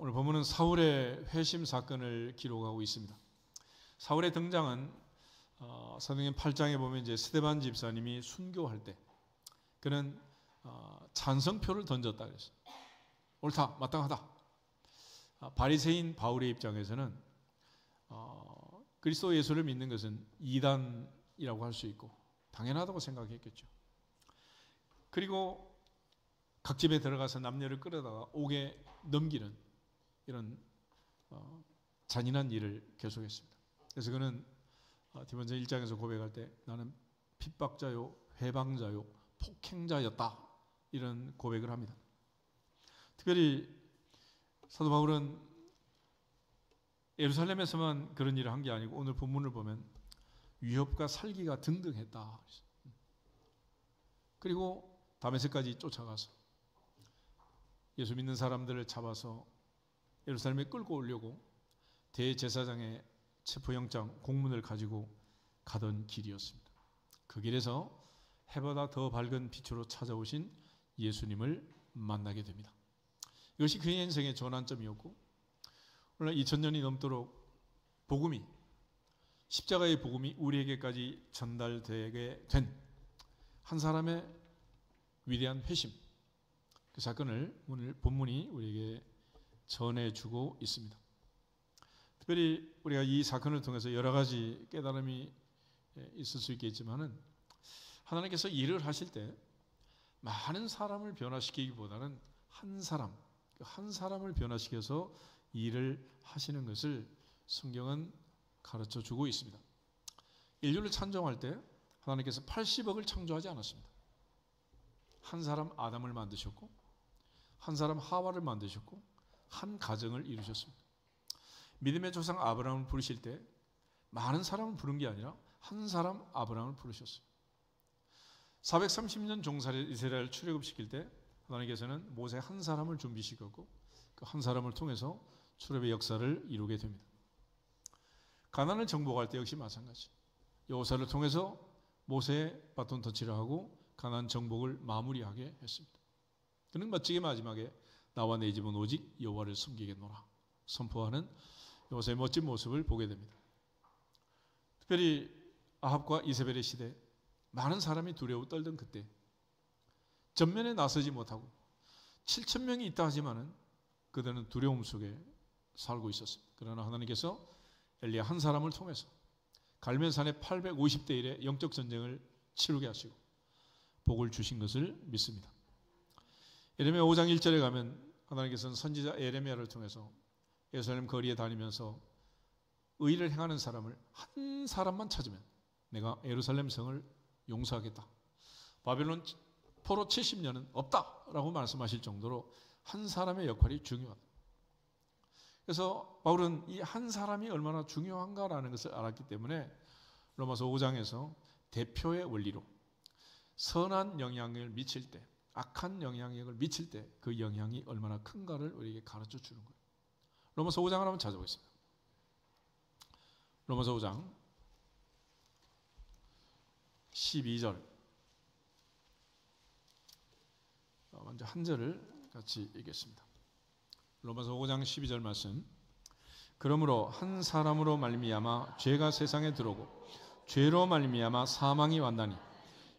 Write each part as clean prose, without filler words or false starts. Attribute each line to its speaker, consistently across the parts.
Speaker 1: 오늘 본문은 사울의 회심 사건을 기록하고 있습니다. 사울의 등장은 사도행전 8장에 보면 이제 스데반 집사님이 순교할 때 그는 찬성표를 던졌다 그랬어요. 옳다, 마땅하다. 바리새인 바울의 입장에서는 그리스도 예수를 믿는 것은 이단이라고 할 수 있고 당연하다고 생각했겠죠. 그리고 각 집에 들어가서 남녀를 끌어다가 옥에 넘기는 이런 잔인한 일을 계속했습니다. 그래서 그는 디모데 1장에서 고백할 때 나는 핍박자요, 회방자요, 폭행자였다 이런 고백을 합니다. 특별히 사도 바울은 예루살렘에서만 그런 일을 한 게 아니고 오늘 본문을 보면 위협과 살기가 등등했다. 그리고 다메섹까지 쫓아가서 예수 믿는 사람들을 잡아서 예루살렘에 끌고 오려고 대제사장의 체포영장 공문을 가지고 가던 길이었습니다. 그 길에서 해보다 더 밝은 빛으로 찾아오신 예수님을 만나게 됩니다. 이것이 그의 인생의 전환점이었고 오늘 2000년이 넘도록 복음이 십자가의 복음이 우리에게까지 전달되게 된 한 사람의 위대한 회심, 그 사건을 오늘 본문이 우리에게 전해주고 있습니다. 특별히 우리가 이 사건을 통해서 여러 가지 깨달음이 있을 수 있겠지만은 하나님께서 일을 하실 때 많은 사람을 변화시키기보다는 한 사람을 변화시켜서 일을 하시는 것을 성경은 가르쳐 주고 있습니다. 인류를 창조할 때 하나님께서 80억을 창조하지 않았습니다. 한 사람 아담을 만드셨고 한 사람 하와를 만드셨고 한 가정을 이루셨습니다. 믿음의 조상 아브라함을 부르실 때 많은 사람을 부른 게 아니라 한 사람 아브라함을 부르셨어요. 430년 종살이 이스라엘을 출애굽시킬 때 하나님께서는 모세 한 사람을 준비시켰고 그 한 사람을 통해서 출애굽의 역사를 이루게 됩니다. 가나안을 정복할 때 역시 마찬가지. 여호사를 통해서 모세의 바톤 터치를 하고 가나안 정복을 마무리하게 했습니다. 그는 멋지게 마지막에 나와 내 집은 오직 여호와를 섬기겠노라 선포하는 여호사의 멋진 모습을 보게 됩니다. 특별히 아합과 이세벨의 시대 많은 사람이 두려워 떨던 그때 전면에 나서지 못하고 7,000명이 있다 하지만은 그들은 두려움 속에 살고 있었습니다. 그러나 하나님께서 엘리야 한 사람을 통해서 갈멜산의 850대 1의 영적 전쟁을 치르게 하시고 복을 주신 것을 믿습니다. 예레미야 5장 1절에 가면 하나님께서는 선지자 예레미야를 통해서 예루살렘 거리에 다니면서 의를 행하는 사람을 한 사람만 찾으면 내가 예루살렘 성을 용서하겠다. 바벨론 포로 70년은 없다라고 말씀하실 정도로 한 사람의 역할이 중요하다. 그래서 바울은 이 한 사람이 얼마나 중요한가라는 것을 알았기 때문에 로마서 5장에서 대표의 원리로 선한 영향력을 미칠 때, 악한 영향력을 미칠 때 그 영향이 얼마나 큰가를 우리에게 가르쳐 주는 거예요. 로마서 5장을 한번 찾아보겠습니다. 로마서 5장 12절 먼저 한 절을 같이 읽겠습니다. 로마서 5장 12절 말씀. 그러므로 한 사람으로 말미암아 죄가 세상에 들어오고 죄로 말미암아 사망이 왔나니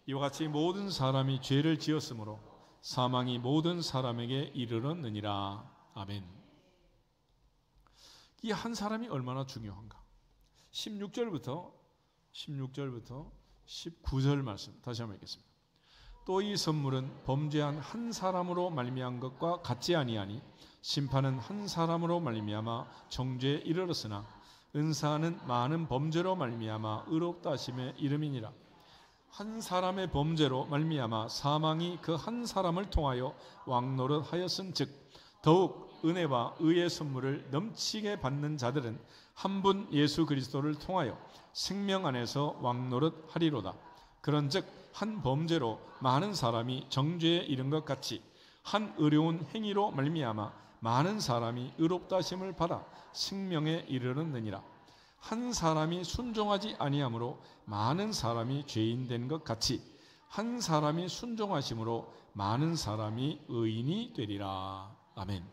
Speaker 1: 이와 같이 모든 사람이 죄를 지었으므로 사망이 모든 사람에게 이르렀느니라. 아멘. 이 한 사람이 얼마나 중요한가. 16절부터 19절 말씀 다시 한번 읽겠습니다. 또 이 선물은 범죄한 한 사람으로 말미암은 것과 같지 아니하니 심판은 한 사람으로 말미암아 정죄에 이르렀으나 은사는 많은 범죄로 말미암아 의롭다 하심의 이름이니라. 한 사람의 범죄로 말미암아 사망이 그 한 사람을 통하여 왕노릇하였은즉 더욱 은혜와 의의 선물을 넘치게 받는 자들은 한 분 예수 그리스도를 통하여 생명 안에서 왕노릇하리로다. 그런즉 한 범죄로 많은 사람이 정죄에 이른 것 같이 한 의로운 행위로 말미암아 많은 사람이 의롭다 하심을 받아 생명에 이르렀느니라. 한 사람이 순종하지 아니함으로 많은 사람이 죄인 된 것 같이 한 사람이 순종하심으로 많은 사람이 의인이 되리라. 아멘.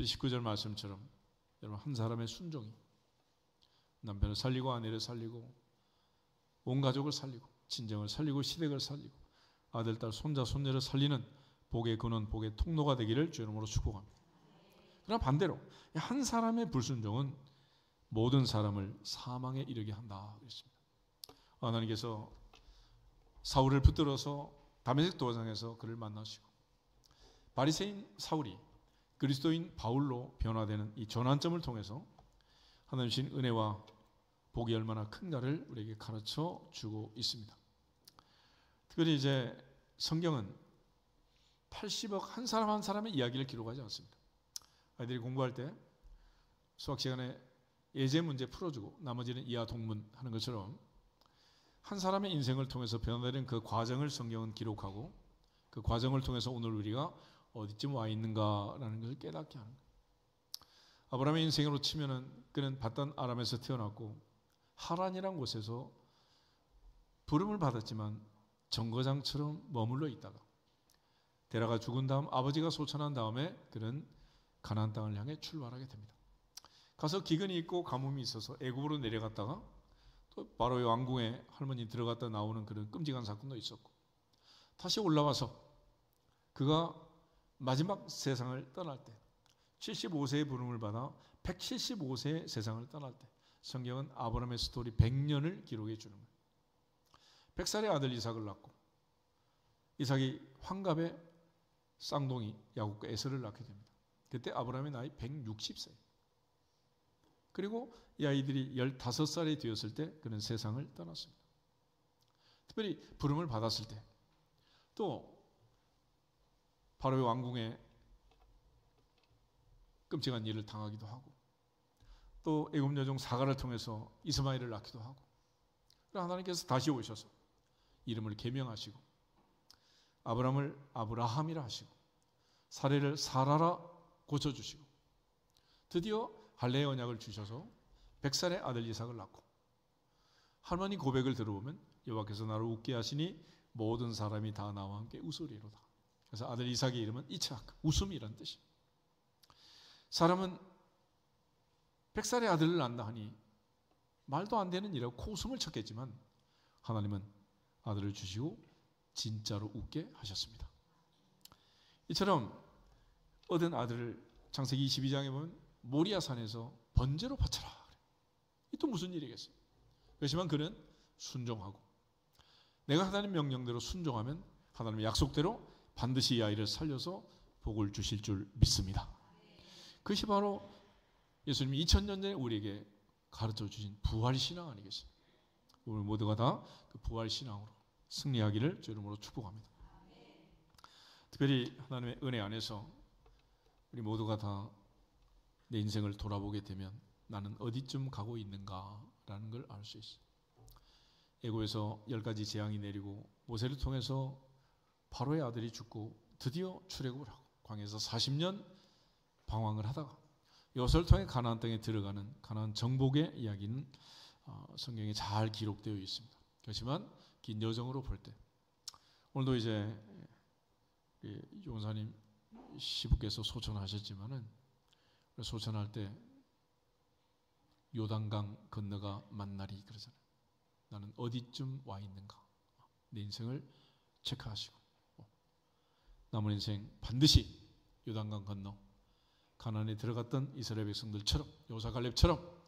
Speaker 1: 19절 말씀처럼 여러분 한 사람의 순종이 남편을 살리고 아내를 살리고 온 가족을 살리고 친정을 살리고 시댁을 살리고 아들, 딸, 손자, 손녀를 살리는 복의 근원, 복의 통로가 되기를 주 이름으로 축복합니다. 그러나 반대로 한 사람의 불순종은 모든 사람을 사망에 이르게 한다 그랬습니다. 하나님께서 사울을 붙들어서 다메섹 도상에서 그를 만나시고 바리새인 사울이 그리스도인 바울로 변화되는 이 전환점을 통해서 하나님 주신 은혜와 복이 얼마나 큰가를 우리에게 가르쳐 주고 있습니다. 특별히 이제 성경은 80억 한 사람 한 사람의 이야기를 기록하지 않습니다. 아이들이 공부할 때 수학 시간에 예제 문제 풀어주고 나머지는 이하 동문 하는 것처럼 한 사람의 인생을 통해서 변화되는 그 과정을 성경은 기록하고 그 과정을 통해서 오늘 우리가 어디쯤 와 있는가라는 것을 깨닫게 하는 거예요. 아브라함의 인생으로 치면은 그는 밧단 아람에서 태어났고 하란이라는 곳에서 부름을 받았지만 정거장처럼 머물러 있다가 데라가 죽은 다음 아버지가 소천한 다음에 그는 가나안 땅을 향해 출발하게 됩니다. 가서 기근이 있고 가뭄이 있어서 애굽으로 내려갔다가 또 바로의 왕궁에 할머니 들어갔다 나오는 그런 끔찍한 사건도 있었고 다시 올라와서 그가 마지막 세상을 떠날 때 75세의 부름을 받아 175세의 세상을 떠날 때 성경은 아브라함의 스토리 100년을 기록해 주는 거예요. 100살의 아들 이삭을 낳고 이삭이 환갑에 쌍둥이 야곱과 에서를 낳게 됩니다. 그때 아브라함의 나이 160세. 그리고 이 아이들이 15살이 되었을 때 그는 세상을 떠났습니다. 특별히 부름을 받았을 때 또 바로의 왕궁에 끔찍한 일을 당하기도 하고 또 애굽 여종 사가를 통해서 이스마엘을 낳기도 하고 하나님께서 다시 오셔서 이름을 계명하시고 아브라함을 아브라함이라 하시고 사레를 사라라 고쳐주시고 드디어 할례의 언약을 주셔서 100살의 아들 이삭을 낳고 할머니 고백을 들어보면 여호와께서 나를 웃게 하시니 모든 사람이 다 나와 함께 웃으리로다. 그래서 아들 이삭의 이름은 이삭, 웃음이란 뜻입니다. 사람은 100살의 아들을 낳는다 하니 말도 안 되는 일이라고 코웃음을 쳤겠지만 하나님은 아들을 주시고 진짜로 웃게 하셨습니다. 이처럼 얻은 아들을 창세기 22장에 보면 모리아산에서 번제로 바쳐라. 이 또 무슨 일이겠어요? 그렇지만 그는 순종하고 내가 하나님 명령대로 순종하면 하나님의 약속대로 반드시 이 아이를 살려서 복을 주실 줄 믿습니다. 그것이 바로 예수님이 2000년 전에 우리에게 가르쳐 주신 부활신앙 아니겠습니까? 우리 모두가 다 그 부활신앙으로 승리하기를 주 이름으로 축복합니다. 특별히 하나님의 은혜 안에서 우리 모두가 다 내 인생을 돌아보게 되면 나는 어디쯤 가고 있는가라는 걸 알 수 있어요. 애고에서 10가지 재앙이 내리고 모세를 통해서 바로의 아들이 죽고 드디어 출애굽을 하고 광야에서 40년 방황을 하다가 여호수아를 통해 가나안 땅에 들어가는 가나안 정복의 이야기는 성경에 잘 기록되어 있습니다. 그렇지만 긴 여정으로 볼 때 오늘도 이제 용사님 시부께서 소천하셨지만은 소천할 때 요단강 건너가 만나리 그러잖아요. 나는 어디쯤 와 있는가? 내 인생을 체크하시고 남은 인생 반드시 요단강 건너 가나안에 들어갔던 이스라엘 백성들처럼 여호수아 갈렙처럼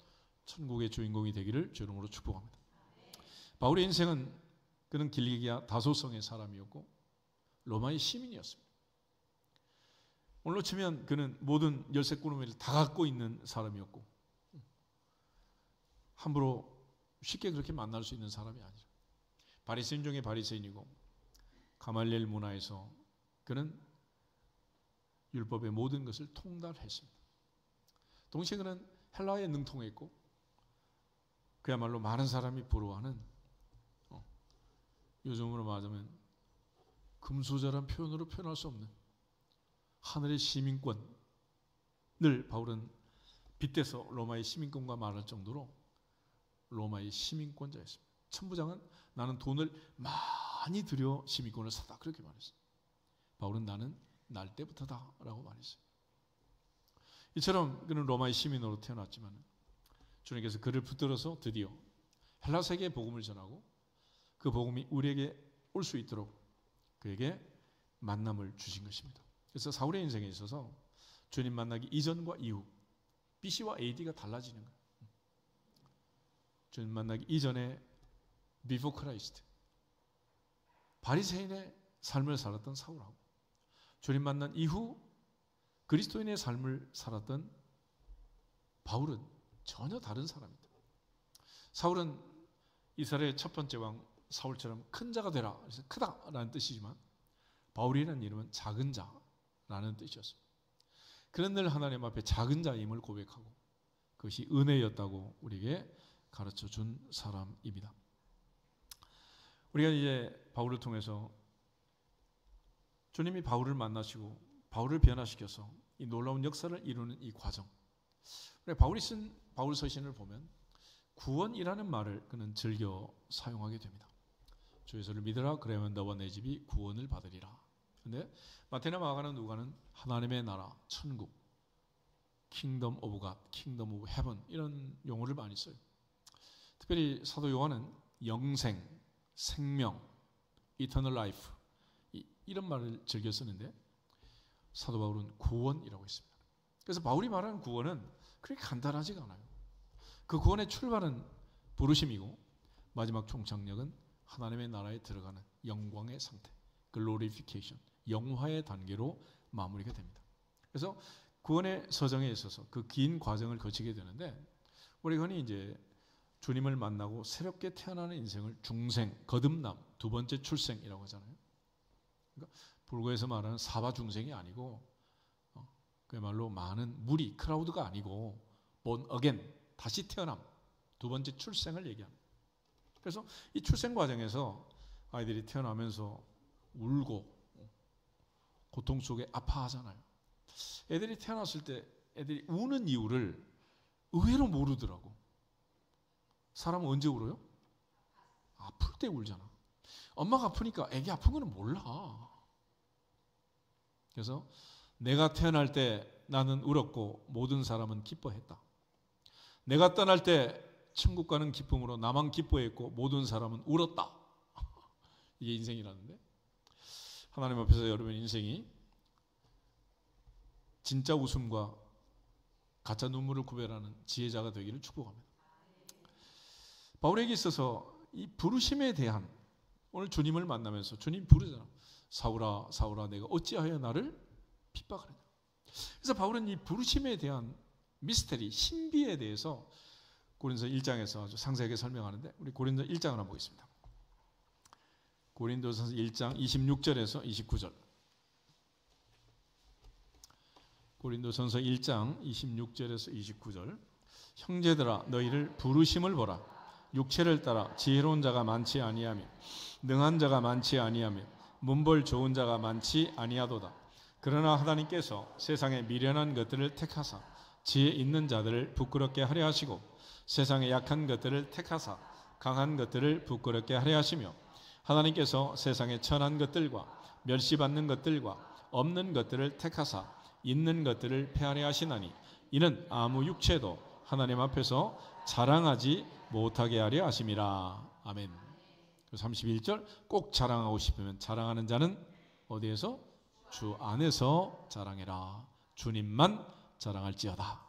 Speaker 1: 천국의 주인공이 되기를 주 이름으로 축복합니다. 바울의 인생은 그는 길리기아 다소성의 사람이었고 로마의 시민이었습니다. 오늘로 치면 그는 모든 열쇠꾸러미를 다 갖고 있는 사람이었고 함부로 쉽게 그렇게 만날 수 있는 사람이 아니라 바리새인 중에 바리새인이고 가말리엘 문화에서 그는 율법의 모든 것을 통달했습니다. 동시에 그는 헬라어에 능통했고 그야말로 많은 사람이 부러워하는 요즘으로 말하자면 금수저란 표현으로 표현할 수 없는 하늘의 시민권을 바울은 빗대서 로마의 시민권과 말할 정도로 로마의 시민권자였습니다. 천부장은 나는 돈을 많이 들여 시민권을 사다 그렇게 말했어요. 바울은 나는 날 때부터다 라고 말했어요. 이처럼 그는 로마의 시민으로 태어났지만 주님께서 그를 붙들어서 드디어 헬라 세계에 복음을 전하고 그 복음이 우리에게 올 수 있도록 그에게 만남을 주신 것입니다. 그래서 사울의 인생에 있어서 주님 만나기 이전과 이후 BC와 AD가 달라지는 거예요. 주님 만나기 이전에 before Christ 바리새인의 삶을 살았던 사울하고 주님 만난 이후 그리스도인의 삶을 살았던 바울은 전혀 다른 사람입니다. 사울은 이스라엘의 첫 번째 왕 사울처럼 큰 자가 되라. 그래서 크다라는 뜻이지만 바울이라는 이름은 작은 자라는 뜻이었습니다. 그런 늘 하나님 앞에 작은 자임을 고백하고 그것이 은혜였다고 우리에게 가르쳐 준 사람입니다. 우리가 이제 바울을 통해서 주님이 바울을 만나시고 바울을 변화시켜서 이 놀라운 역사를 이루는 이 과정. 바울이 쓴 바울 서신을 보면 구원이라는 말을 그는 즐겨 사용하게 됩니다. 주 예수를 믿으라 그러면 너와 내 집이 구원을 받으리라. 그런데 마태나 마가는 누가는 하나님의 나라, 천국, 킹덤 오브 갓, 킹덤 오브 헤븐 이런 용어를 많이 써요. 특별히 사도 요한은 영생, 생명, eternal life 이런 말을 즐겨 쓰는데 사도 바울은 구원이라고 했습니다. 그래서 바울이 말하는 구원은 그렇게 간단하지가 않아요. 그 구원의 출발은 부르심이고 마지막 총착역은 하나님의 나라에 들어가는 영광의 상태, glorification, 영화의 단계로 마무리가 됩니다. 그래서 구원의 서정에 있어서 그 긴 과정을 거치게 되는데 우리 흔히 이제 주님을 만나고 새롭게 태어나는 인생을 중생, 거듭남, 두 번째 출생이라고 하잖아요. 그러니까 불교에서 말하는 사바중생이 아니고 그야말로 많은 무리, 크라우드가 아니고 born again, 다시 태어남, 두 번째 출생을 얘기합니다. 그래서 이 출생 과정에서 아이들이 태어나면서 울고 고통 속에 아파하잖아요. 애들이 태어났을 때 애들이 우는 이유를 의외로 모르더라고. 사람은 언제 울어요? 아플 때 울잖아. 엄마가 아프니까 애기 아픈 거는 몰라. 그래서 내가 태어날 때 나는 울었고 모든 사람은 기뻐했다. 내가 떠날 때 천국 가는 기쁨으로 나만 기뻐했고 모든 사람은 울었다. 이게 인생이라는데 하나님 앞에서 여러분 인생이 진짜 웃음과 가짜 눈물을 구별하는 지혜자가 되기를 축복합니다. 바울에게 있어서 이 부르심에 대한 오늘 주님을 만나면서 주님 부르잖아. 사울아 사울아 내가 어찌하여 나를 핍박하느냐. 그래서 바울은 이 부르심에 대한 미스테리, 신비에 대해서 고린도서 1장에서 아주 상세하게 설명하는데 우리 고린도서 1장을 한번 보겠습니다. 고린도서 1장 26절에서 29절. 고린도전서 1장 26절에서 29절. 형제들아 너희를 부르심을 보라. 육체를 따라 지혜로운 자가 많지 아니하며 능한 자가 많지 아니하며 문벌 좋은 자가 많지 아니하도다. 그러나 하나님께서 세상에 미련한 것들을 택하사 지혜 있는 자들을 부끄럽게 하려 하시고 세상에 약한 것들을 택하사 강한 것들을 부끄럽게 하려 하시며 하나님께서 세상에 천한 것들과 멸시받는 것들과 없는 것들을 택하사 있는 것들을 폐하려 하시나니 이는 아무 육체도 하나님 앞에서 자랑하지 못하게 하려 하심이라. 아멘. 31절 꼭 자랑하고 싶으면 자랑하는 자는 어디에서? 주 안에서 자랑해라. 주님만 자랑할지어다.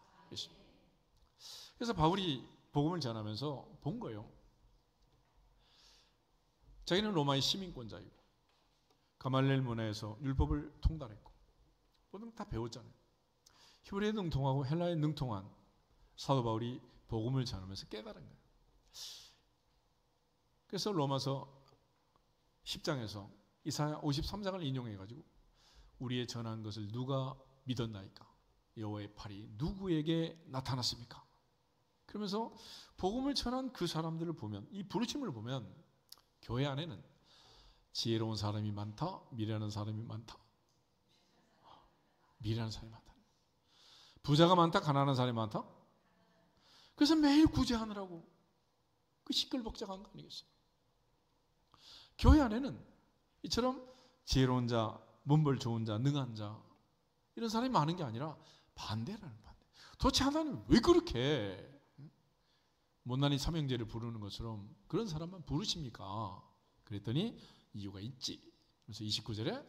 Speaker 1: 그래서 바울이 복음을 전하면서 본 거예요. 자기는 로마의 시민권자이고 가말리엘 문화에서 율법을 통달했고 모든 다 배웠잖아요. 히브리에 능통하고 헬라에 능통한 사도 바울이 복음을 전하면서 깨달은 거예요. 그래서 로마서 10장에서 이사야 53장을 인용해가지고 우리의 전한 것을 누가 믿었나이까? 여호와의 팔이 누구에게 나타났습니까? 그러면서 복음을 전한 그 사람들을 보면 이 부르심을 보면 교회 안에는 지혜로운 사람이 많다, 미련한 사람이 많다. 미련한 사람이 많다. 부자가 많다, 가난한 사람이 많다. 그래서 매일 구제하느라고 그 시끌벅적한 거 아니겠어요? 교회 안에는 이처럼 지혜로운 자, 문벌 좋은 자, 능한 자 이런 사람이 많은 게 아니라 반대라는 반대. 도대체 하나님 왜 그렇게 못난이 삼형제를 부르는 것처럼 그런 사람만 부르십니까? 그랬더니 이유가 있지. 그래서 29절에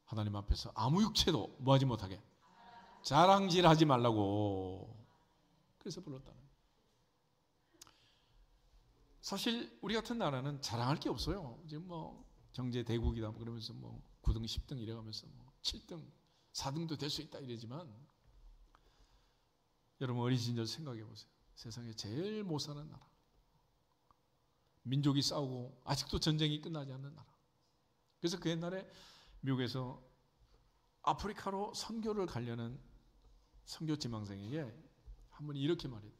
Speaker 1: 하나님 앞에서 아무 육체도 뭐하지 못하게 자랑질하지 말라고 그래서 불렀다는 거예요. 사실 우리 같은 나라는 자랑할 게 없어요. 지금 뭐 경제 대국이다 그러면서 뭐 9등 10등 이래가면서 뭐 7등 4등도 될 수 있다 이러지만 여러분 어린 시절 생각해 보세요. 세상에 제일 못 사는 나라, 민족이 싸우고 아직도 전쟁이 끝나지 않는 나라. 그래서 그 옛날에 미국에서 아프리카로 선교를 가려는 선교 지망생에게 한 분이 이렇게 말했대.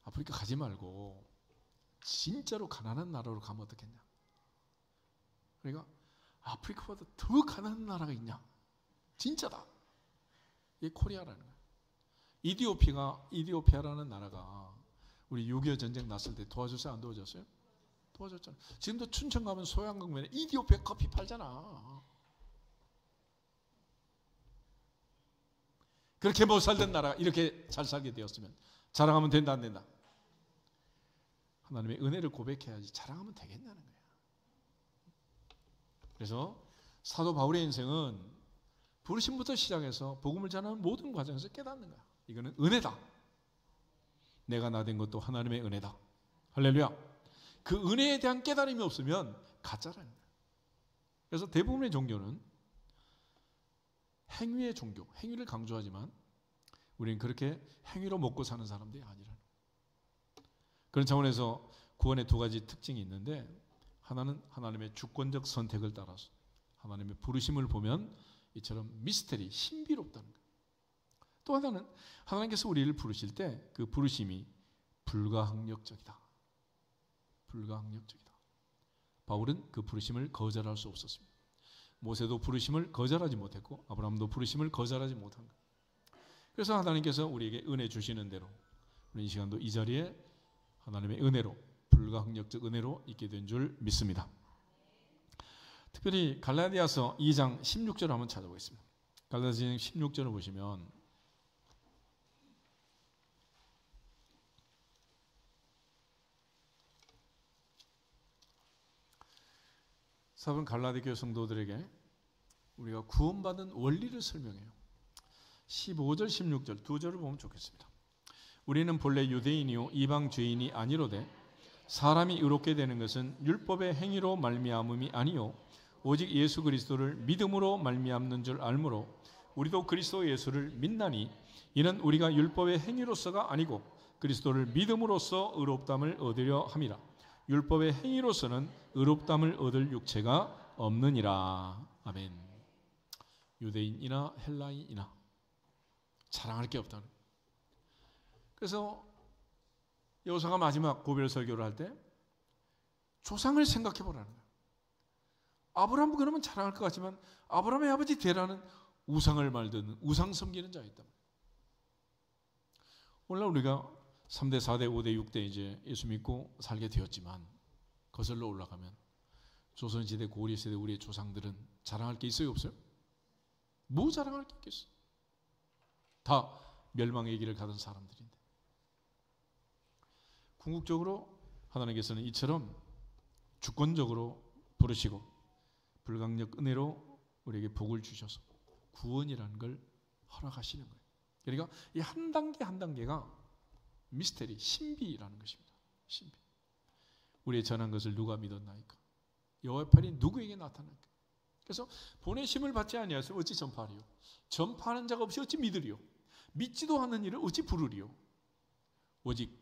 Speaker 1: 아프리카 가지 말고 진짜로 가난한 나라로 가면 어떻겠냐. 그러니까 아프리카보다 더 가난한 나라가 있냐. 진짜다. 이게 코리아라는 거예요. 이디오피아라는 나라가 우리 6.25 전쟁 났을 때 도와줬어요? 안 도와줬어요? 도와줬잖아요. 지금도 춘천 가면 소양강변에 이디오피아 커피 팔잖아. 그렇게 못 살던 나라가 이렇게 잘 살게 되었으면 자랑하면 된다 안 된다? 하나님의 은혜를 고백해야지 자랑하면 되겠냐는 거예요. 그래서 사도 바울의 인생은 부르심부터 시작해서 복음을 전하는 모든 과정에서 깨닫는 거야. 이거는 은혜다. 내가 나 된 것도 하나님의 은혜다. 할렐루야. 그 은혜에 대한 깨달음이 없으면 가짜라는 거예요. 그래서 대부분의 종교는 행위의 종교, 행위를 강조하지만 우리는 그렇게 행위로 먹고 사는 사람들이 아니라는 거예요. 그런 차원에서 구원의 두 가지 특징이 있는데 하나는 하나님의 주권적 선택을 따라서 하나님의 부르심을 보면 이처럼 미스터리, 신비롭다는 거예요. 또 하나는 하나님께서 우리를 부르실 때 그 부르심이 불가항력적이다. 불가항력적이다. 바울은 그 부르심을 거절할 수 없었습니다. 모세도 부르심을 거절하지 못했고 아브라함도 부르심을 거절하지 못한 거예요. 그래서 하나님께서 우리에게 은혜 주시는 대로 우리 이 시간도 이 자리에 하나님의 은혜로 불가항력적 은혜로 있게 된 줄 믿습니다. 특별히 갈라디아서 2장 16절을 한번 찾아보겠습니다. 갈라디아서 16절을 보시면 사분 갈라디 교회 성도들에게 우리가 구원받은 원리를 설명해요. 15절 16절 두 절을 보면 좋겠습니다. 우리는 본래 유대인이요 이방 죄인이 아니로되 사람이 의롭게 되는 것은 율법의 행위로 말미암음이 아니요 오직 예수 그리스도를 믿음으로 말미암는 줄 알므로 우리도 그리스도 예수를 믿나니 이는 우리가 율법의 행위로서가 아니고 그리스도를 믿음으로써 의롭담을 얻으려 함이라. 율법의 행위로서는 의롭담을 얻을 육체가 없느니라. 아멘. 유대인이나 헬라인이나 자랑할 게 없다는. 그래서 여호수아가 마지막 고별 설교를 할 때 조상을 생각해 보라는 거예요. 아브라함 그러면 자랑할 것 같지만 아브라함의 아버지 데라는 우상을 말든 우상 섬기는 자였다. 오늘날 우리가 3대, 4대, 5대, 6대 이제 예수 믿고 살게 되었지만 거슬러 올라가면 조선시대, 고려시대 우리의 조상들은 자랑할 게 있어요? 없어요? 뭐 자랑할 게 있겠어? 다 멸망의 길을 가던 사람들인데 궁극적으로 하나님께서는 이처럼 주권적으로 부르시고 불강력 은혜로 우리에게 복을 주셔서 구원이라는 걸 허락하시는 거예요. 그러니까 이 한 단계 한 단계가 미스테리, 신비라는 것입니다. 신비. 우리의 전한 것을 누가 믿었나이까? 여호와의 팔이 누구에게 나타날까? 그래서 보내심을 받지 아니하여서 어찌 전파하리요? 전파하는 자가 없이 어찌 믿으리요? 믿지도 않는 일을 어찌 부르리요? 오직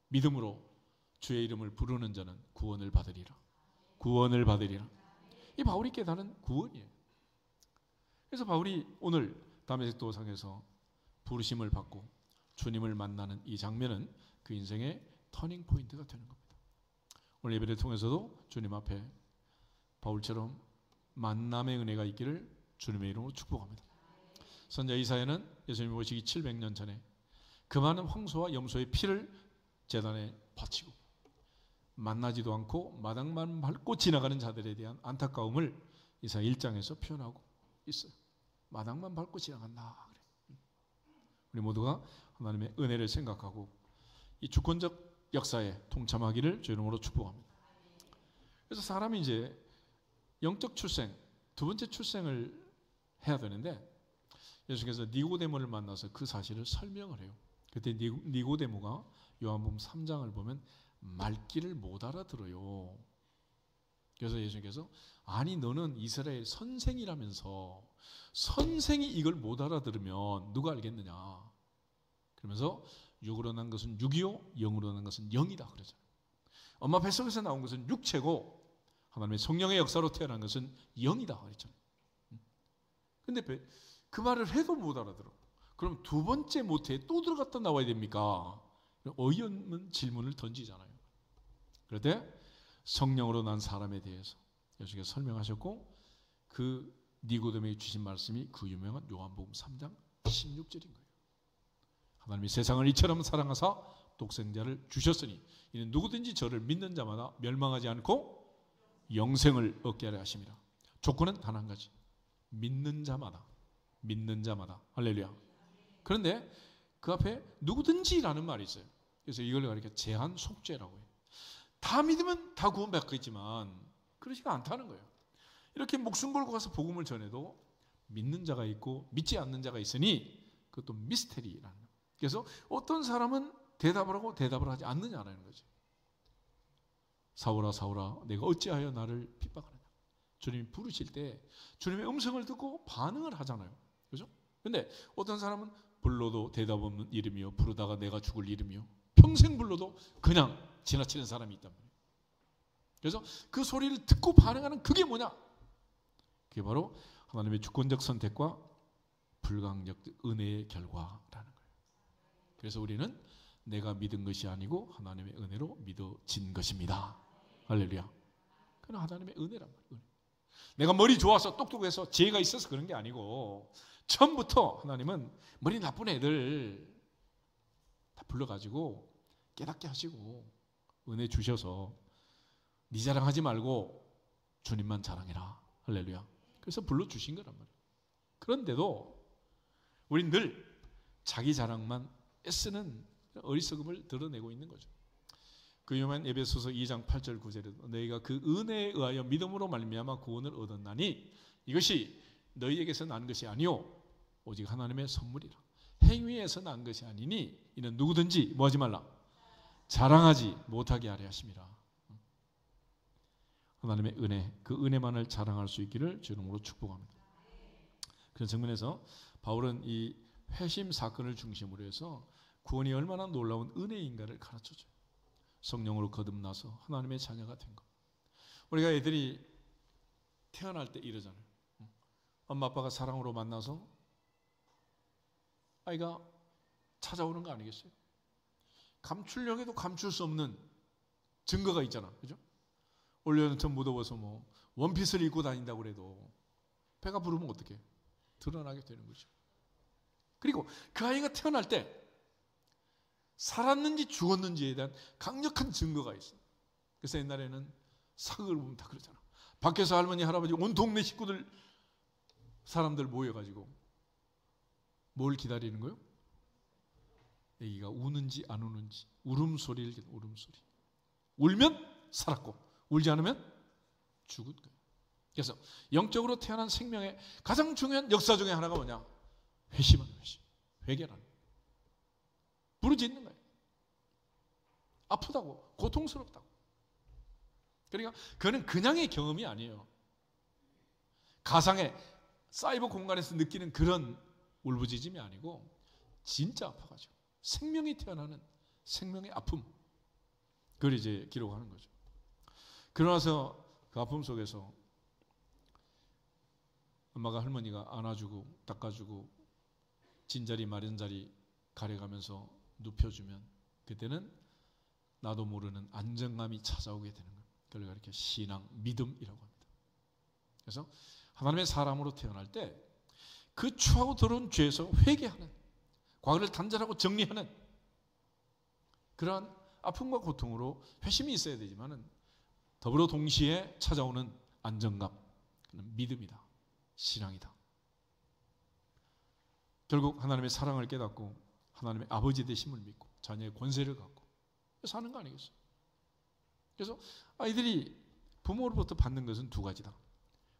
Speaker 1: 믿음으로 주의 이름을 부르는 자는 구원을 받으리라. 구원을 받으리라. 이 바울이 깨달은 구원이에요. 그래서 바울이 오늘 다메섹 도상에서 부르심을 받고 주님을 만나는 이 장면은 그 인생의 터닝 포인트가 되는 겁니다. 오늘 예배를 통해서도 주님 앞에 바울처럼 만남의 은혜가 있기를 주님의 이름으로 축복합니다. 선자 이사야는 예수님이 오시기 700년 전에 그 많은 황소와 염소의 피를 제단에 바치고 만나지도 않고 마당만 밟고 지나가는 자들에 대한 안타까움을 이사야 1장에서 표현하고 있어요. 마당만 밟고 지나간다. 그래. 우리 모두가 하나님의 은혜를 생각하고 이 주권적 역사에 동참하기를 주의 이름으로 축복합니다. 그래서 사람이 이제 영적 출생, 두 번째 출생을 해야 되는데 예수께서 니고데모를 만나서 그 사실을 설명을 해요. 그때 니고데모가 요한복음 3장을 보면 말귀를 못 알아들어요. 그래서 예수님께서 아니 너는 이스라엘 선생이라면서 선생이 이걸 못 알아들으면 누가 알겠느냐. 그러면서 육으로 난 것은 육이요 영으로 난 것은 영이다 그러잖아요. 엄마 뱃속에서 나온 것은 육체고 하나님의 성령의 역사로 태어난 것은 영이다 그랬잖아요. 근데 그 말을 해도 못 알아들어. 그럼 두 번째 모태에 또 들어갔다 나와야 됩니까? 어이없는 질문을 던지잖아요. 그럴 때 성령으로 난 사람에 대해서 예수께서 설명하셨고 그 니고데모에게 주신 말씀이 그 유명한 요한복음 3장 16절인 거예요. 하나님이 세상을 이처럼 사랑하사 독생자를 주셨으니 이는 누구든지 저를 믿는 자마다 멸망하지 않고 영생을 얻게 하려 하심이라. 조건은 단 한 가지. 믿는 자마다. 할렐루야. 그런데 그 앞에 누구든지라는 말이 있어요. 그래서 이걸 가리켜 제한 속죄라고 해요. 다 믿으면 다 구원받겠지만 그러지가 않다는 거예요. 이렇게 목숨 걸고 가서 복음을 전해도 믿는 자가 있고 믿지 않는 자가 있으니 그것도 미스테리라는 거예요. 그래서 어떤 사람은 대답을 하고 대답을 하지 않느냐라는 거죠. 사울아 사울아 내가 어찌하여 나를 핍박하느냐. 주님이 부르실 때 주님의 음성을 듣고 반응을 하잖아요. 그죠? 근데 어떤 사람은 불러도 대답 없는 이름이요 부르다가 내가 죽을 이름이요 평생 불러도 그냥 지나치는 사람이 있단 말이에요. 그래서 그 소리를 듣고 반응하는 그게 뭐냐? 그게 바로 하나님의 주권적 선택과 불강력 은혜의 결과라는 거예요. 그래서 우리는 내가 믿은 것이 아니고 하나님의 은혜로 믿어진 것입니다. 할렐루야. 그건 하나님의 은혜란 말이에요. 내가 머리 좋아서 똑똑해서 지혜가 있어서 그런 게 아니고 처음부터 하나님은 머리 나쁜 애들 다 불러가지고 깨닫게 하시고 은혜 주셔서 네 자랑하지 말고 주님만 자랑해라. 할렐루야. 그래서 불러주신 거란 말이에요. 그런데도 우린 늘 자기 자랑만 애쓰는 어리석음을 드러내고 있는 거죠. 그 유명한 에베소서 2장 8절 9절에 너희가 그 은혜에 의하여 믿음으로 말미암아 구원을 얻었나니 이것이 너희에게서 난 것이 아니요 오직 하나님의 선물이라. 행위에서 난 것이 아니니 이는 누구든지 뭐하지 말라 자랑하지 못하게 하려 하심이라. 하나님의 은혜, 그 은혜만을 자랑할 수 있기를 주 이름으로 축복합니다. 그런 측면에서 바울은 이 회심 사건을 중심으로 해서 구원이 얼마나 놀라운 은혜인가를 가르쳐줘요. 성령으로 거듭나서 하나님의 자녀가 된 것. 우리가 애들이 태어날 때 이러잖아요. 엄마 아빠가 사랑으로 만나서 아이가 찾아오는 거 아니겠어요? 감추려고 해도 감출 수 없는 증거가 있잖아. 그죠? 올여름처럼 무더워서 뭐 원피스를 입고 다닌다고 그래도 배가 부르면 어떻게 드러나게 되는 거죠. 그리고 그 아이가 태어날 때 살았는지 죽었는지에 대한 강력한 증거가 있어요. 그래서 옛날에는 사극을 보면 다 그러잖아. 밖에서 할머니 할아버지 온 동네 식구들 사람들 모여가지고 뭘 기다리는 거예요? 애기가 우는지 안 우는지 울음소리를 기다려. 울음소리. 울면 살았고 울지 않으면 죽은 거예요. 그래서 영적으로 태어난 생명의 가장 중요한 역사 중에 하나가 뭐냐? 회심하는 회심. 회개라는 거예요. 부르짖는 거예요. 아프다고 고통스럽다고. 그러니까 그거는 그냥의 경험이 아니에요. 가상의 사이버 공간에서 느끼는 그런 울부짖음이 아니고 진짜 아파가지고 생명이 태어나는 생명의 아픔. 그걸 이제 기록하는 거죠. 그러나서 그 아픔 속에서 엄마가 할머니가 안아주고 닦아주고 진자리 마른자리 가려가면서 눕혀주면 그때는 나도 모르는 안정감이 찾아오게 되는 거예요. 그걸 이렇게 신앙, 믿음이라고 합니다. 그래서 하나님의 사람으로 태어날 때 그 추하고 더러운 죄에서 회개하는, 과거를 단절하고 정리하는 그러한 아픔과 고통으로 회심이 있어야 되지만은 더불어 동시에 찾아오는 안정감, 믿음이다, 신앙이다. 결국 하나님의 사랑을 깨닫고 하나님의 아버지 되심을 믿고 자녀의 권세를 갖고 사는 거 아니겠어요? 그래서 아이들이 부모로부터 받는 것은 두 가지다.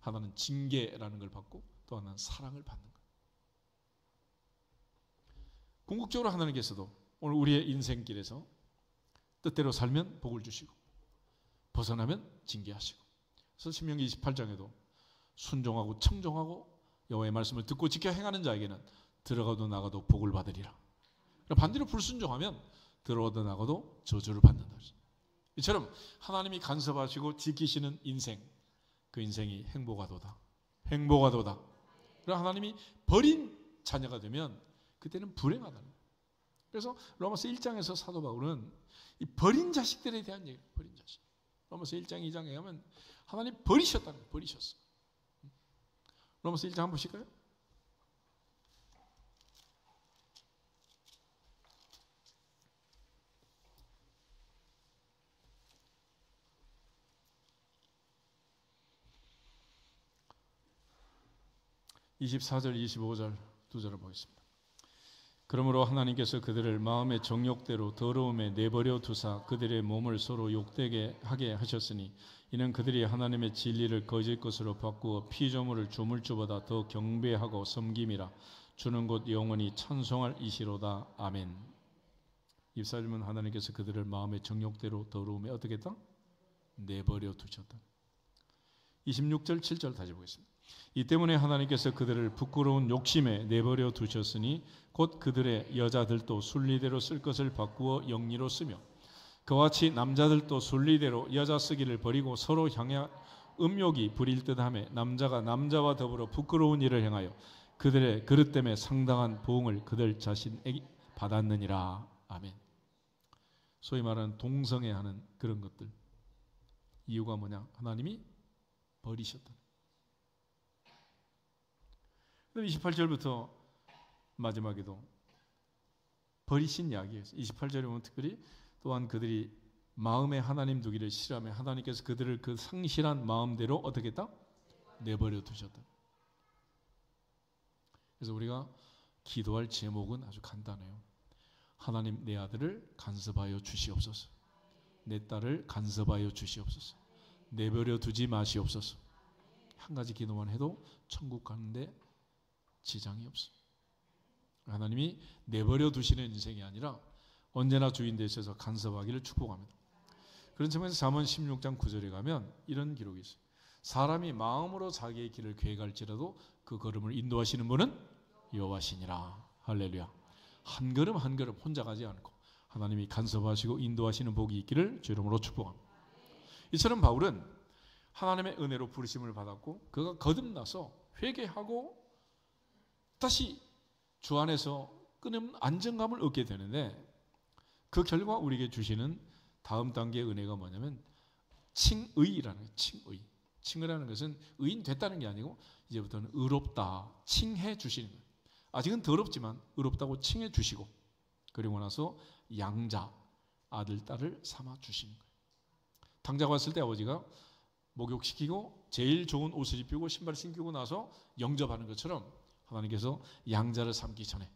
Speaker 1: 하나는 징계라는 걸 받고 또 하나는 사랑을 받는 것. 궁극적으로 하나님께서도 오늘 우리의 인생길에서 뜻대로 살면 복을 주시고 벗어나면 징계하시고, 그래서 신명기 28장에도 순종하고 청종하고 여호와의 말씀을 듣고 지켜 행하는 자에게는 들어가도 나가도 복을 받으리라. 반대로 불순종하면 들어가도 나가도 저주를 받는다. 이처럼 하나님이 간섭하시고 지키시는 인생, 그 인생이 행복하도다. 행복하도다. 그러나 하나님이 버린 자녀가 되면 그때는 불행하다는 거예요. 그래서 로마서 1장에서 사도 바울은 이 버린 자식들에 대한 얘기예요. 버린 자식. 로마서 1장 2장에 가면 하나님 버리셨다는 거예요. 버리셨어. 로마서 1장 한번 보실까요? (24절) 25절 두 절을 보겠습니다. 그러므로 하나님께서 그들을 마음의 정욕대로 더러움에 내버려 두사 그들의 몸을 서로 욕되게 하게 하셨으니 이는 그들이 하나님의 진리를 거짓 것으로 바꾸어 피조물을 조물주보다 더 경배하고 섬김이라. 주는 곧 영원히 찬송할 이시로다. 아멘. 24절은 하나님께서 그들을 마음의 정욕대로 더러움에 어떻게 했다? 내버려 두셨다. 26절 7절 다시 보겠습니다. 이 때문에 하나님께서 그들을 부끄러운 욕심에 내버려 두셨으니 곧 그들의 여자들도 순리대로 쓸 것을 바꾸어 영리로 쓰며 그와 같이 남자들도 순리대로 여자 쓰기를 버리고 서로 향해 음욕이 부릴 듯하며 남자가 남자와 더불어 부끄러운 일을 행하여 그들의 그릇 때문에 상당한 보응을 그들 자신에게 받았느니라. 아멘. 소위 말하는 동성애하는 그런 것들, 이유가 뭐냐? 하나님이 버리셨다. 28절부터 마지막에도 버리신 이야기예요. 28절에 보면 특별히 또한 그들이 마음에 하나님 두기를 싫어하며 하나님께서 그들을 그 상실한 마음대로 어떻게 했다? 내버려 두셨다. 그래서 우리가 기도할 제목은 아주 간단해요. 하나님, 내 아들을 간섭하여 주시옵소서. 내 딸을 간섭하여 주시옵소서. 내버려 두지 마시옵소서. 한 가지 기도만 해도 천국 가는데 지장이 없어. 하나님이 내버려 두시는 인생이 아니라 언제나 주인 되셔서 간섭하기를 축복합니다. 그런 측면에서 잠언 16장 9절에 가면 이런 기록이 있어요. 사람이 마음으로 자기의 길을 계획할지라도 그 걸음을 인도하시는 분은 여호와시니라. 할렐루야. 한 걸음 한 걸음 혼자 가지 않고 하나님이 간섭하시고 인도하시는 복이 있기를 주 이름으로 축복합니다. 이처럼 바울은 하나님의 은혜로 부르심을 받았고 그가 거듭나서 회개하고 다시 주 안에서 끊임없는 안정감을 얻게 되는데, 그 결과 우리에게 주시는 다음 단계의 은혜가 뭐냐면 칭의라는 거예요. 칭의. 칭의라는 것은 의인 됐다는 게 아니고 이제부터는 의롭다, 칭해 주시는 거예요. 아직은 더럽지만 의롭다고 칭해 주시고, 그리고 나서 양자, 아들, 딸을 삼아 주시는 거예요. 당자가 왔을 때 아버지가 목욕시키고 제일 좋은 옷을 입히고 신발을 신기고 나서 영접하는 것처럼 하나님께서 양자를 삼기 전에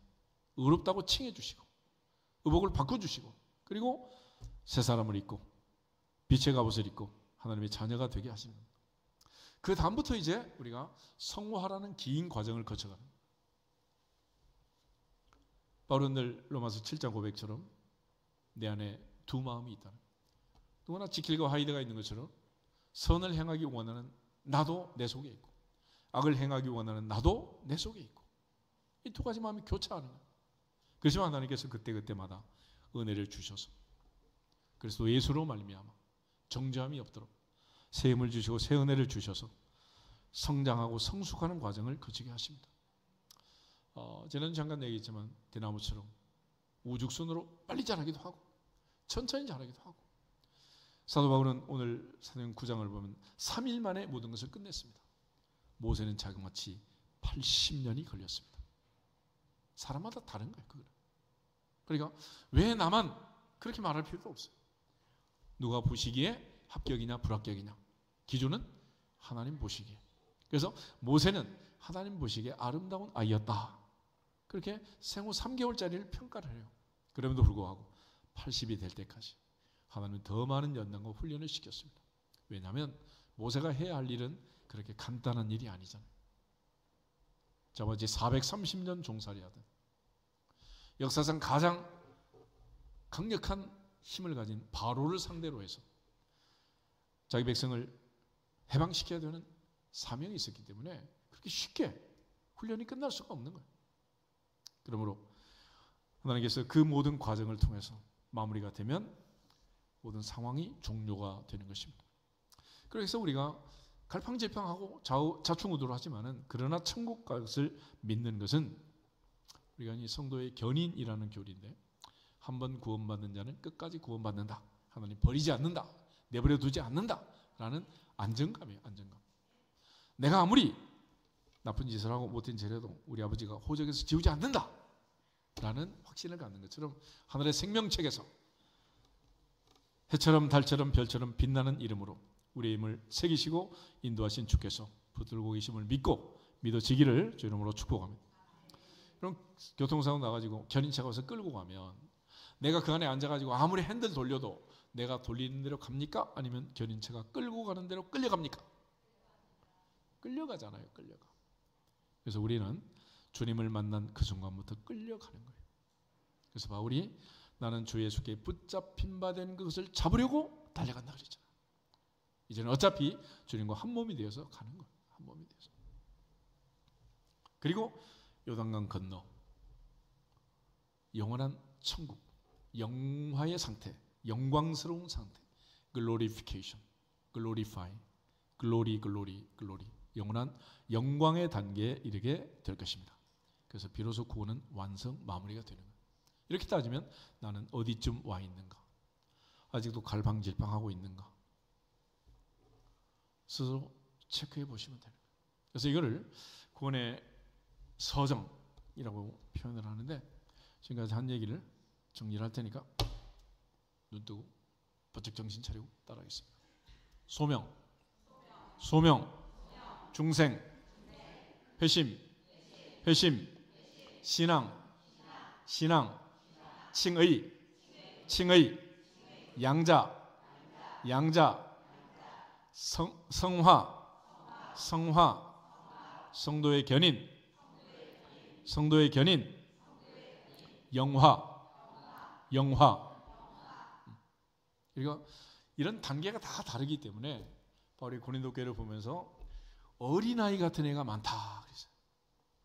Speaker 1: 의롭다고 칭해 주시고 의복을 바꿔주시고 그리고 새 사람을 입고 빛의 갑옷을 입고 하나님의 자녀가 되게 하시는 겁니다. 그 다음부터 이제 우리가 성화라는 긴 과정을 거쳐가는 겁니다. 바울은 늘 로마서 7장 고백처럼 내 안에 두 마음이 있다는, 누구나 지킬과 하이드가 있는 것처럼 선을 행하기 원하는 나도 내 속에 있고 악을 행하기 원하는 나도 내 속에 있고, 이 두 가지 마음이 교차하는 거예요. 그래서 하나님께서 그때그때마다 은혜를 주셔서 그래서 예수로 말미암아 정죄함이 없도록 새 힘을 주시고 새 은혜를 주셔서 성장하고 성숙하는 과정을 거치게 하십니다. 지난 잠깐 얘기했지만 대나무처럼 우죽순으로 빨리 자라기도 하고 천천히 자라기도 하고, 사도 바울은 오늘 사도행 9장을 보면 3일 만에 모든 것을 끝냈습니다. 모세는 자그마치 80년이 걸렸습니다. 사람마다 다른 거예요. 그거는. 그러니까 왜 나만 그렇게 말할 필요도 없어요. 누가 보시기에 합격이냐 불합격이냐, 기준은 하나님 보시기에. 그래서 모세는 하나님 보시기에 아름다운 아이였다. 그렇게 생후 3개월짜리를 평가를 해요. 그럼에도 불구하고 80이 될 때까지 하나님은 더 많은 연단과 훈련을 시켰습니다. 왜냐하면 모세가 해야 할 일은 그렇게 간단한 일이 아니잖아요. 저번에 430년 종살이하던 역사상 가장 강력한 힘을 가진 바로를 상대로 해서 자기 백성을 해방시켜야 되는 사명이 있었기 때문에 그렇게 쉽게 훈련이 끝날 수가 없는 거예요. 그러므로 하나님께서 그 모든 과정을 통해서 마무리가 되면 모든 상황이 종료가 되는 것입니다. 그래서 우리가 갈팡질팡하고 자충우돌 하지만은 그러나 천국 것을 믿는 것은 우리가 이 성도의 견인이라는 교리인데 한 번 구원받는 자는 끝까지 구원받는다. 하나님 버리지 않는다. 내버려 두지 않는다. 라는 안정감이에요. 안정감. 내가 아무리 나쁜 짓을 하고 못된 죄를 해도 우리 아버지가 호적에서 지우지 않는다. 라는 확신을 갖는 것처럼 하늘의 생명책에서 해처럼 달처럼 별처럼 빛나는 이름으로 우리의 힘을 새기시고 인도하신 주께서 붙들고 계심을 믿고 믿어지기를 주 이름으로 축복합니다. 그럼 교통사고 나가지고 견인차가 와서 끌고 가면 내가 그 안에 앉아가지고 아무리 핸들 돌려도 내가 돌리는 대로 갑니까? 아니면 견인차가 끌고 가는 대로 끌려갑니까? 끌려가잖아요. 끌려가. 그래서 우리는 주님을 만난 그 순간부터 끌려가는 거예요. 그래서 바울이 나는 주 예수께 붙잡힌 바 된 그것을 잡으려고 달려간다 그랬잖아요. 이제는 어차피 주님과 한 몸이 되어서 가는 거예요. 한 몸이 되어서. 그리고 요단강 건너 영원한 천국, 영화의 상태, 영광스러운 상태, glorification, glorify, glory, 영원한 영광의 단계에 이르게 될 것입니다. 그래서 비로소 구원은 완성, 마무리가 되는 거예요. 이렇게 따지면 나는 어디쯤 와 있는가? 아직도 갈팡질팡하고 있는가? 스스로 체크해 보시면 되는 거예요. 그래서 이거를 구원의 서정이라고 표현을 하는데 지금까지 한 얘기를 정리를 할 테니까 눈 뜨고 번쩍 정신 차리고 따라하겠습니다. 소명, 중생, 회심, 신앙, 칭의, 양자, 성화, 성도의 견인, 영화. 그리고 이런 단계가 다 다르기 때문에 바울이 고린도 교회를 보면서 어린아이 같은 애가 많다 그랬어요.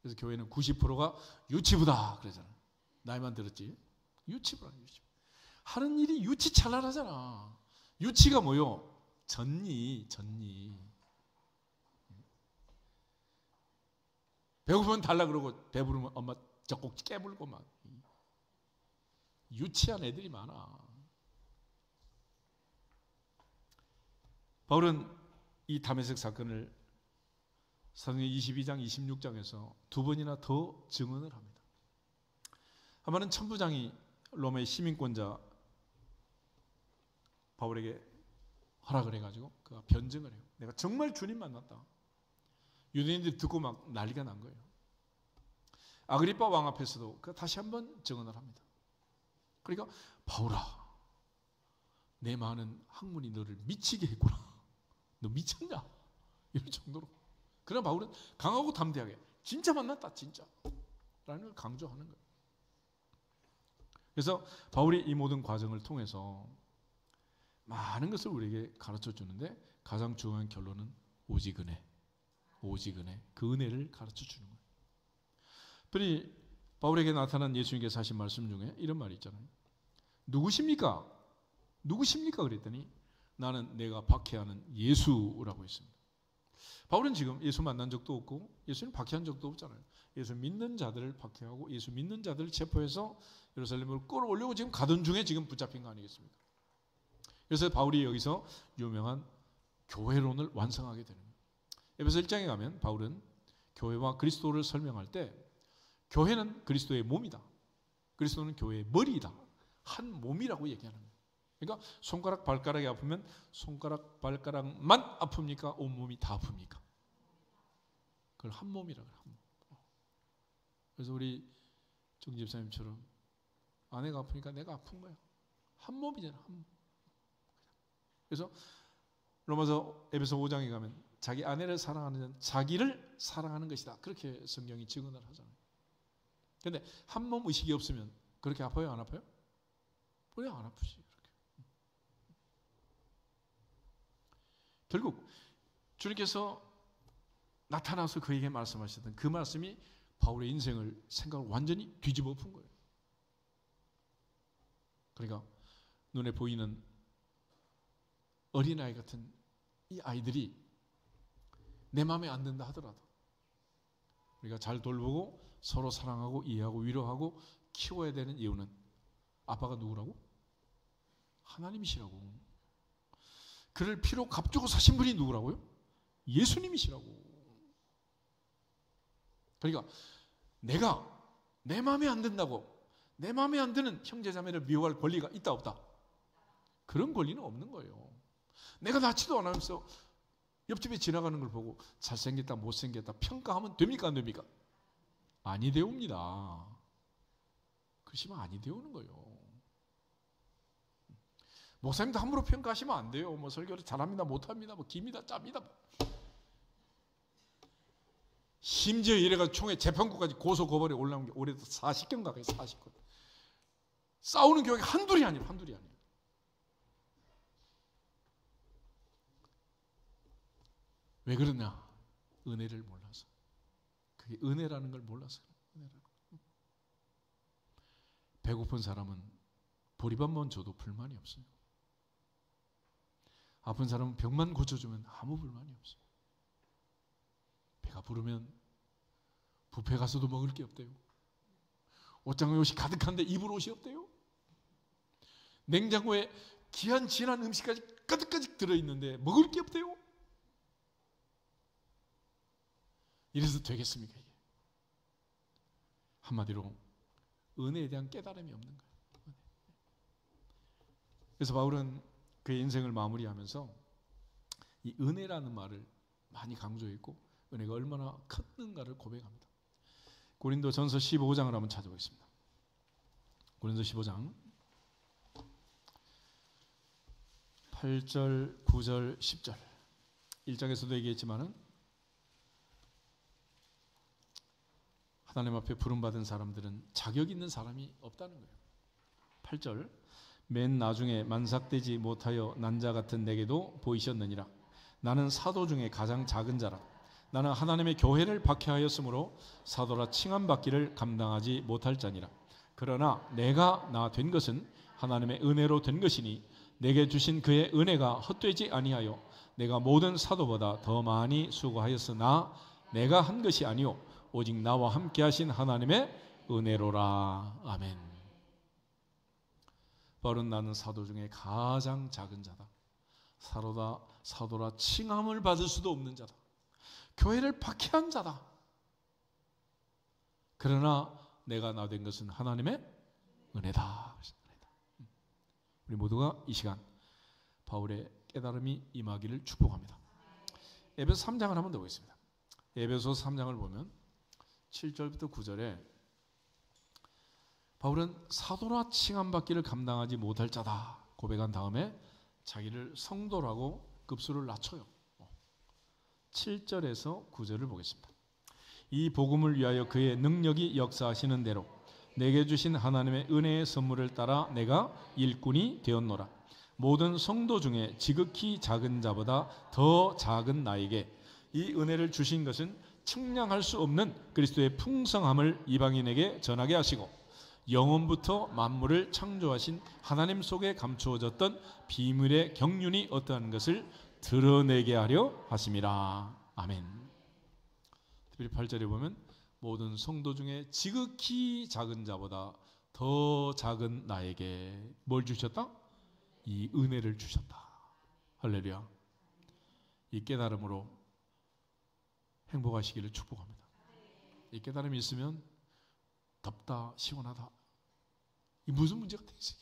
Speaker 1: 그래서 교회는 90%가 유치부다 그러잖아요. 나이만 들었지. 유치부라. 하는 일이 유치찬란하잖아. 유치가 뭐요? 전니. 배고프면 달라 그러고 배부르면 엄마 젖꼭 깨물고 막. 유치한 애들이 많아. 바울은 이 다메섹 사건을 사도행전 22장, 26장에서 두 번이나 더 증언을 합니다. 한 번은 천부장이 로마의 시민권자 바울에게 허락을 해가지고 그가 변증을 해요. 내가 정말 주님 만났다. 유대인들이 듣고 막 난리가 난 거예요. 아그리빠 왕 앞에서도 그 다시 한번 증언을 합니다. 그러니까 바울아, 내 많은 학문이 너를 미치게 했구나. 너 미쳤냐? 이럴 정도로. 그러나 바울은 강하고 담대하게 진짜 만났다, 진짜 라는 걸 강조하는 거예요. 그래서 바울이 이 모든 과정을 통해서 많은 것을 우리에게 가르쳐 주는데 가장 중요한 결론은 오직 은혜, 그 은혜를 가르쳐 주는 거예요. 특별히 바울에게 나타난 예수님께서 하신 말씀 중에 이런 말이 있잖아요. 누구십니까? 그랬더니 나는 내가 박해하는 예수라고 했습니다. 바울은 지금 예수 만난 적도 없고 예수를 박해한 적도 없잖아요. 예수 믿는 자들을 박해하고 예수 믿는 자들을 체포해서 예루살렘으로 끌어올려고 지금 가던 중에 지금 붙잡힌 거 아니겠습니까? 그래서 바울이 여기서 유명한 교회론을 완성하게 되는 거예요. 에베소 1장에 가면 바울은 교회와 그리스도를 설명할 때 교회는 그리스도의 몸이다. 그리스도는 교회의 머리이다. 한 몸이라고 얘기하는 거예요. 그러니까 손가락 발가락이 아프면 손가락 발가락만 아픕니까? 온몸이 다 아픕니까? 그걸 한 몸이라고 해요. 그래서 우리 정 집사님처럼 아내가 아프니까 내가 아픈 거야. 한 몸이잖아, 한 몸. 그래서 로마서 에베소 5장에 가면 자기 아내를 사랑하는 자는 자기를 사랑하는 것이다. 그렇게 성경이 증언을 하잖아요. 그런데 한 몸 의식이 없으면 그렇게 아파요, 안 아파요? 왜 안 아프지? 그렇게. 결국 주님께서 나타나서 그에게 말씀하셨던 그 말씀이 바울의 인생을 생각을 완전히 뒤집어 엎은 거예요. 그러니까 눈에 보이는 어린아이 같은 이 아이들이 내 마음에 안 든다 하더라도 우리가 잘 돌보고 서로 사랑하고 이해하고 위로하고 키워야 되는 이유는 아빠가 누구라고? 하나님이시라고. 그를 피로 값주고 사신 분이 누구라고요? 예수님이시라고. 그러니까 내가 내 마음에 안 든다고 내 마음에 안 드는 형제자매를 미워할 권리가 있다 없다? 그런 권리는 없는 거예요. 내가 낳지도 않으면서 옆집에 지나가는 걸 보고 잘생겼다 못생겼다 평가하면 됩니까 안 됩니까? 아니 되옵니다. 그러시면 아니 되오는 거예요. 목사님도 함부로 평가하시면 안 돼요. 뭐 설교를 잘합니다 못합니다 뭐 깁니다 짭니다 심지어 이래가 총회 재판국까지 고소 고발에 올라온 게 올해도 40건 가까이 40건. 싸우는 교회가 한둘이 아니에요. 한둘이 아니에요. 왜 그러냐? 은혜를 몰라서. 그게 은혜라는 걸 몰라서. 배고픈 사람은 보리밥만 줘도 불만이 없어요. 아픈 사람은 병만 고쳐주면 아무 불만이 없어요. 배가 부르면 뷔페 가서도 먹을 게 없대요. 옷장에 옷이 가득한데 입을 옷이 없대요. 냉장고에 귀한 진한 음식까지 가득가득 들어있는데 먹을 게 없대요. 이래서 되겠습니까? 이게? 한마디로 은혜에 대한 깨달음이 없는 거예요. 그래서 바울은 그의 인생을 마무리하면서 이 은혜라는 말을 많이 강조했고 은혜가 얼마나 컸는가를 고백합니다. 고린도전서 15장을 한번 찾아보겠습니다. 고린도 15장 8절, 9절, 10절 1장에서도 얘기했지만은 하나님 앞에 부름받은 사람들은 자격 있는 사람이 없다는 거예요. 8절 맨 나중에 만삭되지 못하여 난 자 같은 내게도 보이셨느니라. 나는 사도 중에 가장 작은 자라. 나는 하나님의 교회를 박해하였으므로 사도라 칭함받기를 감당하지 못할 자니라. 그러나 내가 나 된 것은 하나님의 은혜로 된 것이니 내게 주신 그의 은혜가 헛되지 아니하여 내가 모든 사도보다 더 많이 수고하였으나 내가 한 것이 아니요 오직 나와 함께 하신 하나님의 은혜로라. 아멘. 바울은 나는 사도 중에 가장 작은 자다. 사도라 칭함을 받을 수도 없는 자다. 교회를 박해한 자다. 그러나 내가 나 된 것은 하나님의 은혜다. 우리 모두가 이 시간 바울의 깨달음이 임하기를 축복합니다. 에베소 3장을 한번 더 보겠습니다. 에베소 3장을 보면 7절부터 9절에 바울은 사도라 칭함받기를 감당하지 못할 자다 고백한 다음에 자기를 성도라고 급수를 낮춰요. 7절에서 9절을 보겠습니다. 이 복음을 위하여 그의 능력이 역사하시는 대로 내게 주신 하나님의 은혜의 선물을 따라 내가 일꾼이 되었노라. 모든 성도 중에 지극히 작은 자보다 더 작은 나에게 이 은혜를 주신 것은 측량할 수 없는 그리스도의 풍성함을 이방인에게 전하게 하시고 영원부터 만물을 창조하신 하나님 속에 감추어졌던 비밀의 경륜이 어떠한 것을 드러내게 하려 하심이라. 아멘. 특별히 8절에 보면 모든 성도 중에 지극히 작은 자보다 더 작은 나에게 뭘 주셨다? 이 은혜를 주셨다. 할렐루야. 이 깨달음으로 행복하시기를 축복합니다. 이 깨달음이 있으면 덥다 시원하다 이 무슨 문제가 되겠어요?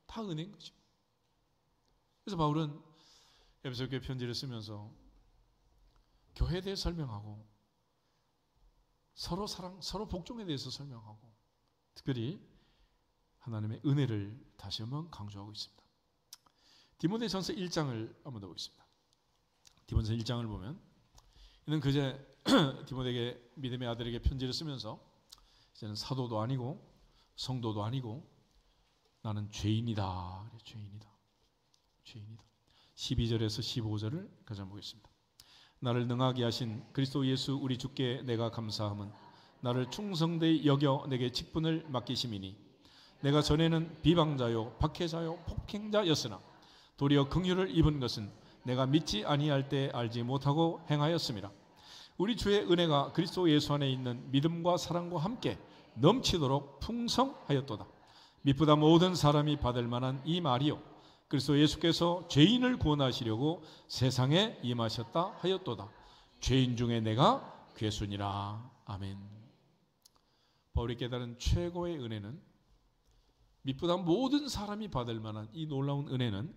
Speaker 1: 다 은혜인 거죠. 그래서 바울은 에베소 교회 편지를 쓰면서 교회에 대해 설명하고 서로 사랑, 서로 복종에 대해서 설명하고 특별히 하나님의 은혜를 다시 한번 강조하고 있습니다. 디모데전서 1장을 한번 더 보겠습니다. 디모데전서 1장을 보면 이는 그제 디모데에게 믿음의 아들에게 편지를 쓰면서 이제는 사도도 아니고 성도도 아니고 나는 죄인이다. 죄인이다. 12절에서 15절을 같이 한번 보겠습니다. 나를 능하게 하신 그리스도 예수 우리 주께 내가 감사함은 나를 충성되이 여겨 내게 직분을 맡기심이니 내가 전에는 비방자요 박해자요 폭행자였으나 도리어 긍휼을 입은 것은 내가 믿지 아니할 때 알지 못하고 행하였음이라. 우리 주의 은혜가 그리스도 예수 안에 있는 믿음과 사랑과 함께 넘치도록 풍성하였도다. 미쁘다 모든 사람이 받을 만한 이 말이요 그리스도 예수께서 죄인을 구원하시려고 세상에 임하셨다 하였도다. 죄인 중에 내가 괴순이라. 아멘. 바울이 깨달은 최고의 은혜는 미쁘다 모든 사람이 받을 만한 이 놀라운 은혜는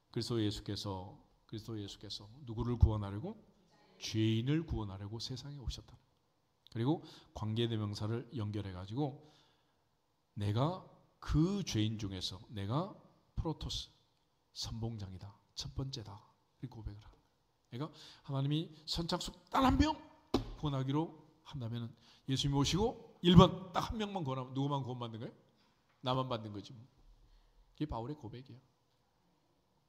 Speaker 1: 그리스도 예수께서 누구를 구원하려고? 죄인을 구원하려고 세상에 오셨다. 그리고 관계대명사를 연결해가지고 내가 그 죄인 중에서 내가 프로토스, 선봉장이다. 첫 번째다. 이렇게 고백을 하는 거예요. 그러니까 하나님이 선착순 단 한 명 구원하기로 한다면 예수님이 오시고 1번 딱 한 명만 구원하면 누구만 구원받는 거예요? 나만 받는 거지. 이게 바울의 고백이에요.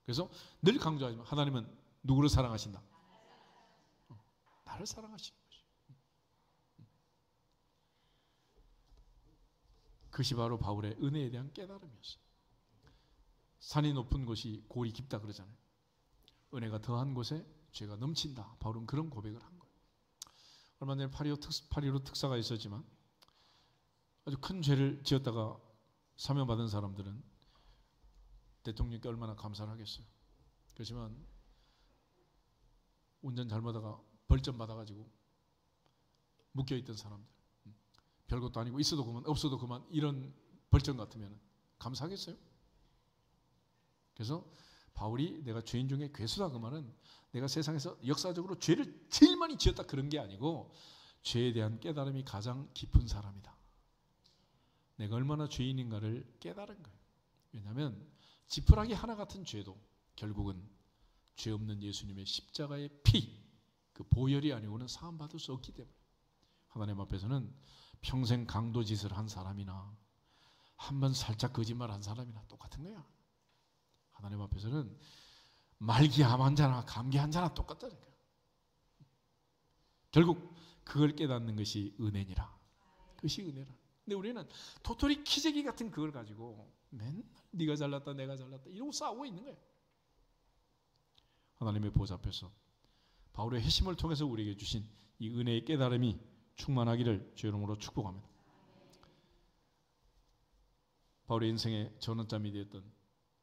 Speaker 1: 그래서 늘 강조하지만 하나님은 누구를 사랑하신다? 나를 사랑하시는 것이. 그것이 바로 바울의 은혜에 대한 깨달음이었어요. 산이 높은 곳이 골이 깊다 그러잖아요. 은혜가 더한 곳에 죄가 넘친다. 바울은 그런 고백을 한 거예요. 얼마 전에 8.15 특사가 있었지만 아주 큰 죄를 지었다가 사면받은 사람들은 대통령께 얼마나 감사를 하겠어요. 그렇지만 운전 잘못하다가 벌점 받아가지고 묶여있던 사람들, 별것도 아니고 있어도 그만 없어도 그만 이런 벌점 같으면 감사하겠어요? 그래서 바울이 내가 죄인 중에 괴수다 그 말은 내가 세상에서 역사적으로 죄를 제일 많이 지었다 그런 게 아니고 죄에 대한 깨달음이 가장 깊은 사람이다. 내가 얼마나 죄인인가를 깨달은 거예요. 왜냐하면 지푸라기 하나 같은 죄도 결국은 죄 없는 예수님의 십자가의 피, 그 보혈이 아니고는 사함받을 수 없기 때문에 하나님 앞에서는 평생 강도짓을 한 사람이나 한번 살짝 거짓말한 사람이나 똑같은 거야. 하나님 앞에서는 말기암 환자나 감기 환자나 똑같다는 거야. 결국 그걸 깨닫는 것이 은혜니라. 그것이 은혜라. 근데 우리는 도토리 키재기 같은 그걸 가지고 맨날 네가 잘났다 내가 잘났다 이러고 싸우고 있는 거예요. 하나님의 보좌 앞에서 바울의 회심을 통해서 우리에게 주신 이 은혜의 깨달음이 충만하기를 주의 이름으로 축복합니다. 바울의 인생의 전환점이 되었던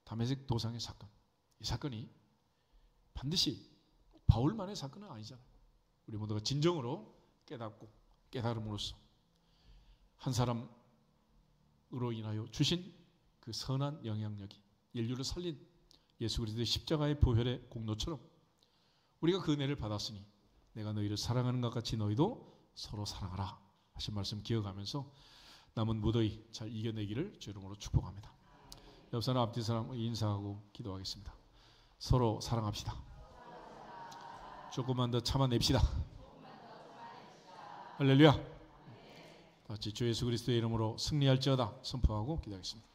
Speaker 1: 다메섹 도상의 사건, 이 사건이 반드시 바울만의 사건은 아니잖아요. 우리 모두가 진정으로 깨닫고 깨달음으로써 한 사람으로 인하여 주신 그 선한 영향력이 인류를 살린 예수 그리스도의 십자가의 보혈의 공로처럼 우리가 그 은혜를 받았으니 내가 너희를 사랑하는 것 같이 너희도 서로 사랑하라 하신 말씀 기억하면서 남은 무더위 잘 이겨내기를 주의 이름으로 축복합니다. 옆 사람 앞뒤 사람 인사하고 기도하겠습니다. 서로 사랑합시다. 조금만 더 참아냅시다. 할렐루야. 같이 주 예수 그리스도의 이름으로 승리할지어다 선포하고 기도하겠습니다.